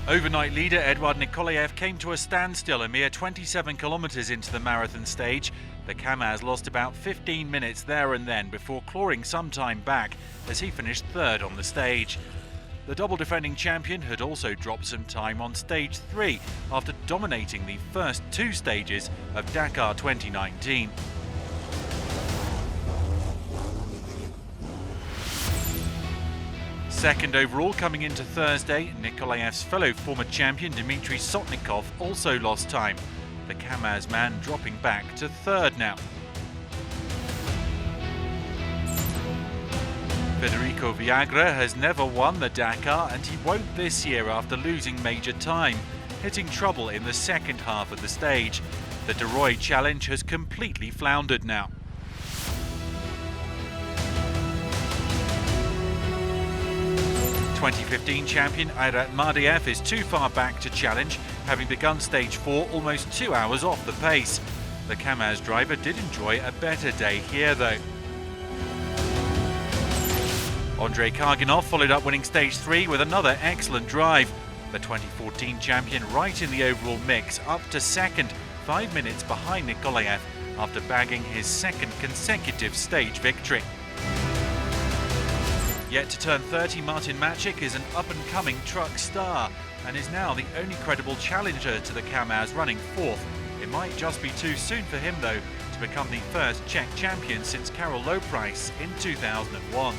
Overnight leader EDUARD NIKOLAEV came to a standstill a mere 27 kilometres into the marathon stage. The KAMAZ lost about 15 minutes there and then before clawing some time back as he finished third on the stage. The double defending champion had also dropped some time on stage 3 after dominating the first two stages of Dakar 2019. Second overall coming into Thursday, Nikolaev's fellow former champion Dmitry also lost time, the KAMAZ man dropping back to third now. Federico Viagra has never won the Dakar and he won't this year after losing major time, hitting trouble in the second half of the stage. The DMITRY challenge has completely floundered now. '15 champion AIRAT MARDEEV is too far back to challenge, having begun stage 4 almost 2 hours off the pace. The KAMAZ driver did enjoy a better day here though. ANDREY followed up winning stage 3 with another excellent drive. The 2014 champion right in the overall mix, up to second, 5 minutes behind Nikolaev after bagging his second consecutive stage victory. Yet to turn 30, MACIK is an up-and-coming truck star and is now the only credible challenger to the KAMAZ, running fourth. It might just be too soon for him though to become the first Czech champion since Karel Loprice in 2001.